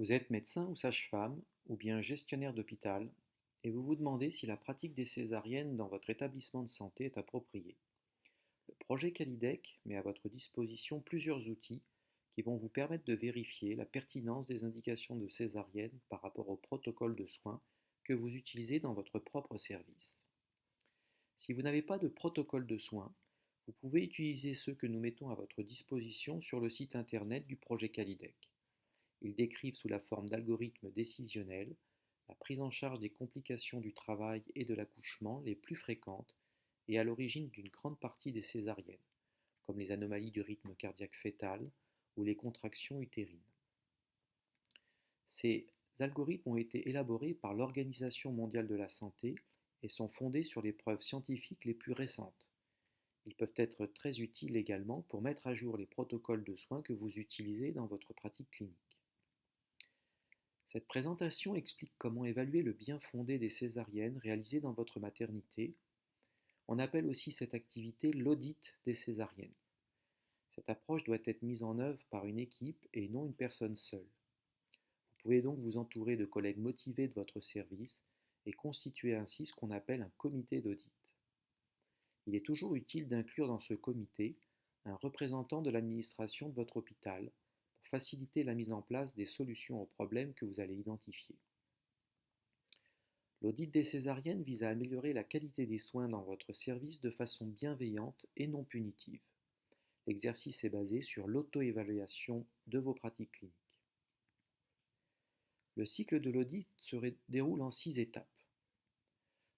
Vous êtes médecin ou sage-femme, ou bien gestionnaire d'hôpital, et vous vous demandez si la pratique des césariennes dans votre établissement de santé est appropriée. Le projet Calidec met à votre disposition plusieurs outils qui vont vous permettre de vérifier la pertinence des indications de césarienne par rapport au protocole de soins que vous utilisez dans votre propre service. Si vous n'avez pas de protocole de soins, vous pouvez utiliser ceux que nous mettons à votre disposition sur le site internet du projet Calidec. Ils décrivent sous la forme d'algorithmes décisionnels la prise en charge des complications du travail et de l'accouchement les plus fréquentes et à l'origine d'une grande partie des césariennes, comme les anomalies du rythme cardiaque fœtal ou les contractions utérines. Ces algorithmes ont été élaborés par l'Organisation mondiale de la santé et sont fondés sur les preuves scientifiques les plus récentes. Ils peuvent être très utiles également pour mettre à jour les protocoles de soins que vous utilisez dans votre pratique clinique. Cette présentation explique comment évaluer le bien-fondé des césariennes réalisées dans votre maternité. On appelle aussi cette activité l'audit des césariennes. Cette approche doit être mise en œuvre par une équipe et non une personne seule. Vous pouvez donc vous entourer de collègues motivés de votre service et constituer ainsi ce qu'on appelle un comité d'audit. Il est toujours utile d'inclure dans ce comité un représentant de l'administration de votre hôpital pour faciliter la mise en place des solutions aux problèmes que vous allez identifier. L'audit des césariennes vise à améliorer la qualité des soins dans votre service de façon bienveillante et non punitive. L'exercice est basé sur l'auto-évaluation de vos pratiques cliniques. Le cycle de l'audit se déroule en 6 étapes.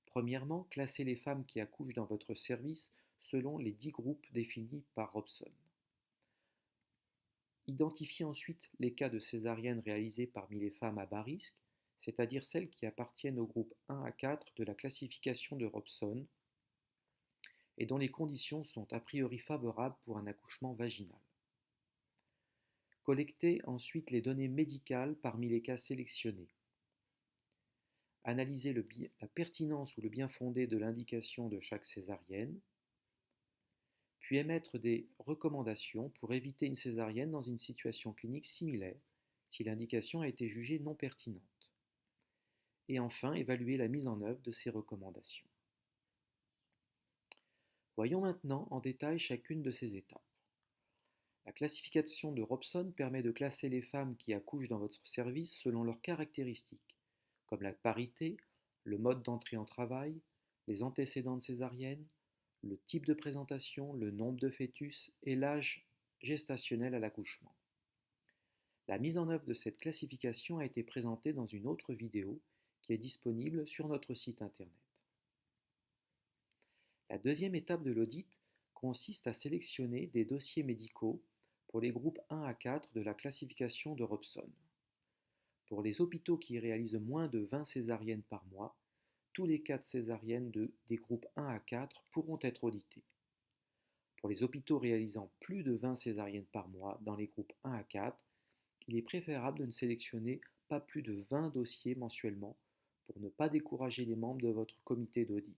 Premièrement, classez les femmes qui accouchent dans votre service selon les 10 groupes définis par Robson. Identifiez ensuite les cas de césarienne réalisés parmi les femmes à bas risque, c'est-à-dire celles qui appartiennent au groupe 1 à 4 de la classification de Robson et dont les conditions sont a priori favorables pour un accouchement vaginal. Collectez ensuite les données médicales parmi les cas sélectionnés. Analysez la pertinence ou le bien-fondé de l'indication de chaque césarienne, puis émettre des recommandations pour éviter une césarienne dans une situation clinique similaire si l'indication a été jugée non pertinente. Et enfin, évaluer la mise en œuvre de ces recommandations. Voyons maintenant en détail chacune de ces étapes. La classification de Robson permet de classer les femmes qui accouchent dans votre service selon leurs caractéristiques, comme la parité, le mode d'entrée en travail, les antécédents de césarienne, le type de présentation, le nombre de fœtus et l'âge gestationnel à l'accouchement. La mise en œuvre de cette classification a été présentée dans une autre vidéo qui est disponible sur notre site internet. La deuxième étape de l'audit consiste à sélectionner des dossiers médicaux pour les groupes 1 à 4 de la classification de Robson. Pour les hôpitaux qui réalisent moins de 20 césariennes par mois, tous les cas de césarienne des groupes 1 à 4 pourront être audités. Pour les hôpitaux réalisant plus de 20 césariennes par mois dans les groupes 1 à 4, il est préférable de ne sélectionner pas plus de 20 dossiers mensuellement pour ne pas décourager les membres de votre comité d'audit.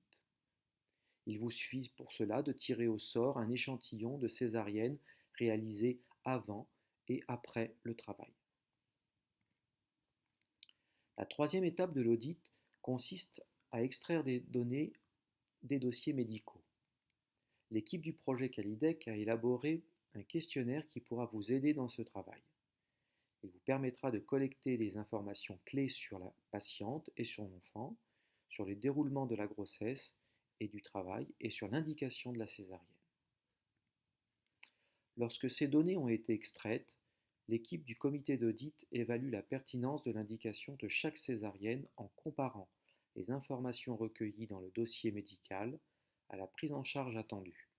Il vous suffit pour cela de tirer au sort un échantillon de césariennes réalisées avant et après le travail. La troisième étape de l'audit consiste à extraire des données des dossiers médicaux. L'équipe du projet Calidec a élaboré un questionnaire qui pourra vous aider dans ce travail. Il vous permettra de collecter des informations clés sur la patiente et son enfant, sur le déroulement de la grossesse et du travail et sur l'indication de la césarienne. Lorsque ces données ont été extraites, l'équipe du comité d'audit évalue la pertinence de l'indication de chaque césarienne en comparant les informations recueillies dans le dossier médical à la prise en charge attendue.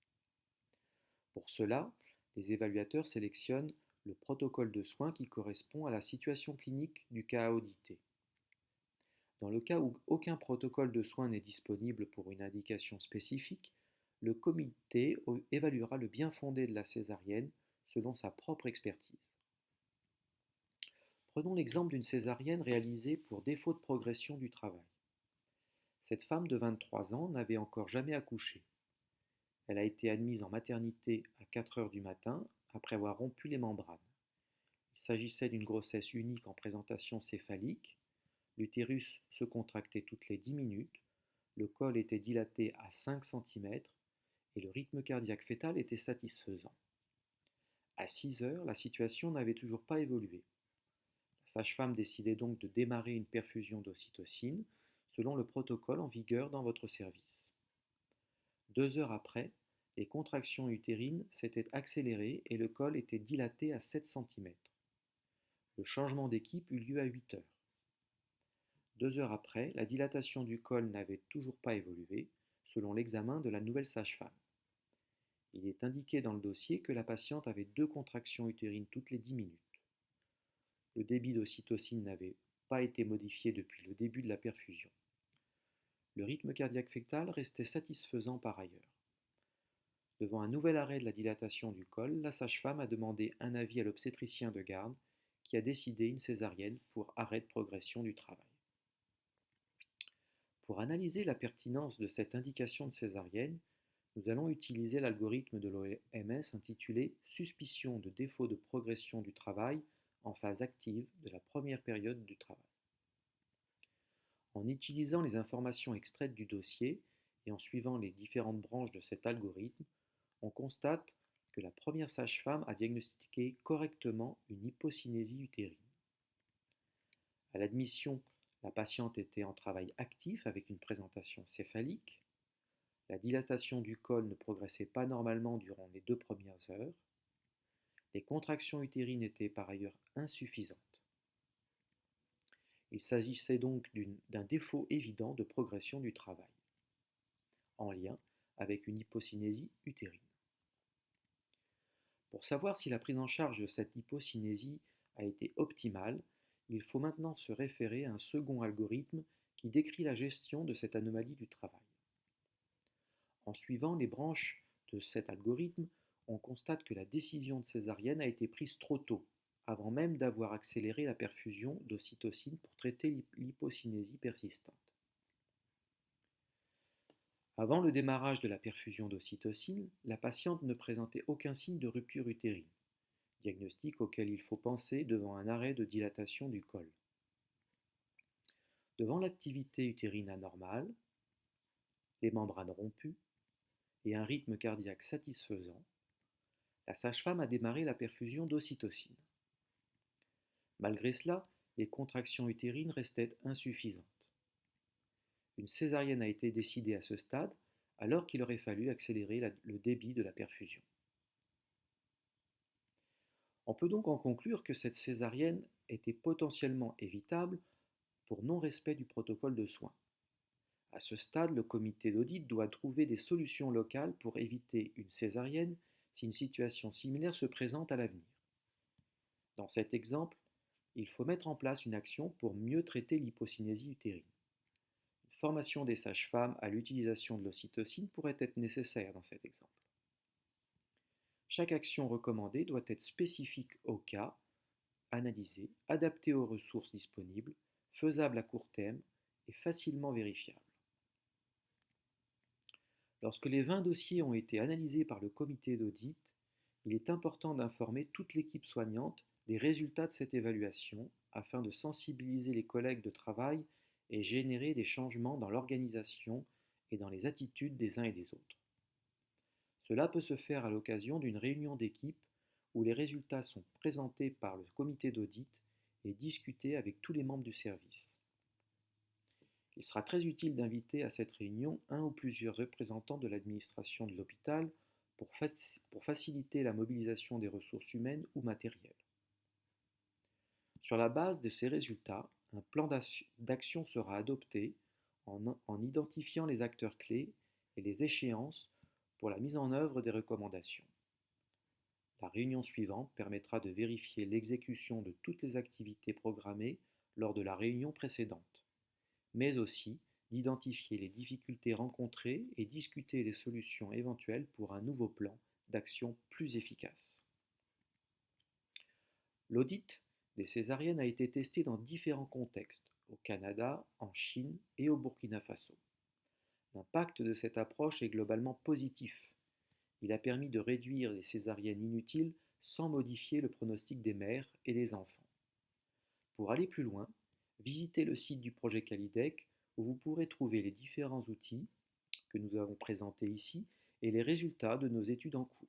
Pour cela, les évaluateurs sélectionnent le protocole de soins qui correspond à la situation clinique du cas à auditer. Dans le cas où aucun protocole de soins n'est disponible pour une indication spécifique, le comité évaluera le bien-fondé de la césarienne selon sa propre expertise. Prenons l'exemple d'une césarienne réalisée pour défaut de progression du travail. Cette femme de 23 ans n'avait encore jamais accouché. Elle a été admise en maternité à 4 heures du matin après avoir rompu les membranes. Il s'agissait d'une grossesse unique en présentation céphalique. L'utérus se contractait toutes les 10 minutes, le col était dilaté à 5 cm et le rythme cardiaque fœtal était satisfaisant. À 6 heures, la situation n'avait toujours pas évolué. La sage-femme décidait donc de démarrer une perfusion d'ocytocine selon le protocole en vigueur dans votre service. 2 heures après, les contractions utérines s'étaient accélérées et le col était dilaté à 7 cm. Le changement d'équipe eut lieu à 8 heures. 2 heures après, la dilatation du col n'avait toujours pas évolué, selon l'examen de la nouvelle sage-femme. Il est indiqué dans le dossier que la patiente avait 2 contractions utérines toutes les 10 minutes. Le débit d'ocytocine n'avait pas été modifié depuis le début de la perfusion. Le rythme cardiaque fœtal restait satisfaisant par ailleurs. Devant un nouvel arrêt de la dilatation du col, la sage-femme a demandé un avis à l'obstétricien de garde qui a décidé une césarienne pour arrêt de progression du travail. Pour analyser la pertinence de cette indication de césarienne, nous allons utiliser l'algorithme de l'OMS intitulé Suspicion de défaut de progression du travail en phase active de la première période du travail. En utilisant les informations extraites du dossier et en suivant les différentes branches de cet algorithme, on constate que la première sage-femme a diagnostiqué correctement une hypocinésie utérine. À l'admission, la patiente était en travail actif avec une présentation céphalique. La dilatation du col ne progressait pas normalement durant les 2 premières heures. Les contractions utérines étaient par ailleurs insuffisantes. Il s'agissait donc d'un défaut évident de progression du travail, en lien avec une hypocinésie utérine. Pour savoir si la prise en charge de cette hypocinésie a été optimale, il faut maintenant se référer à un second algorithme qui décrit la gestion de cette anomalie du travail. En suivant les branches de cet algorithme, on constate que la décision de césarienne a été prise trop tôt, avant même d'avoir accéléré la perfusion d'ocytocine pour traiter l'hypocinésie persistante. Avant le démarrage de la perfusion d'ocytocine, la patiente ne présentait aucun signe de rupture utérine, diagnostic auquel il faut penser devant un arrêt de dilatation du col. Devant l'activité utérine anormale, les membranes rompues et un rythme cardiaque satisfaisant, la sage-femme a démarré la perfusion d'ocytocine. Malgré cela, les contractions utérines restaient insuffisantes. Une césarienne a été décidée à ce stade alors qu'il aurait fallu accélérer le débit de la perfusion. On peut donc en conclure que cette césarienne était potentiellement évitable pour non-respect du protocole de soins. À ce stade, le comité d'audit doit trouver des solutions locales pour éviter une césarienne si une situation similaire se présente à l'avenir. Dans cet exemple, il faut mettre en place une action pour mieux traiter l'hypocinésie utérine. Une formation des sages-femmes à l'utilisation de l'ocytocine pourrait être nécessaire dans cet exemple. Chaque action recommandée doit être spécifique au cas, analysée, adaptée aux ressources disponibles, faisable à court terme et facilement vérifiable. Lorsque les 20 dossiers ont été analysés par le comité d'audit, il est important d'informer toute l'équipe soignante des résultats de cette évaluation afin de sensibiliser les collègues de travail et générer des changements dans l'organisation et dans les attitudes des uns et des autres. Cela peut se faire à l'occasion d'une réunion d'équipe où les résultats sont présentés par le comité d'audit et discutés avec tous les membres du service. Il sera très utile d'inviter à cette réunion un ou plusieurs représentants de l'administration de l'hôpital pour faciliter la mobilisation des ressources humaines ou matérielles. Sur la base de ces résultats, un plan d'action sera adopté en identifiant les acteurs clés et les échéances pour la mise en œuvre des recommandations. La réunion suivante permettra de vérifier l'exécution de toutes les activités programmées lors de la réunion précédente, mais aussi d'identifier les difficultés rencontrées et discuter les solutions éventuelles pour un nouveau plan d'action plus efficace. L'audit des césariennes a été testé dans différents contextes, au Canada, en Chine et au Burkina Faso. L'impact de cette approche est globalement positif. Il a permis de réduire les césariennes inutiles sans modifier le pronostic des mères et des enfants. Pour aller plus loin, visitez le site du projet Calidec où vous pourrez trouver les différents outils que nous avons présentés ici et les résultats de nos études en cours.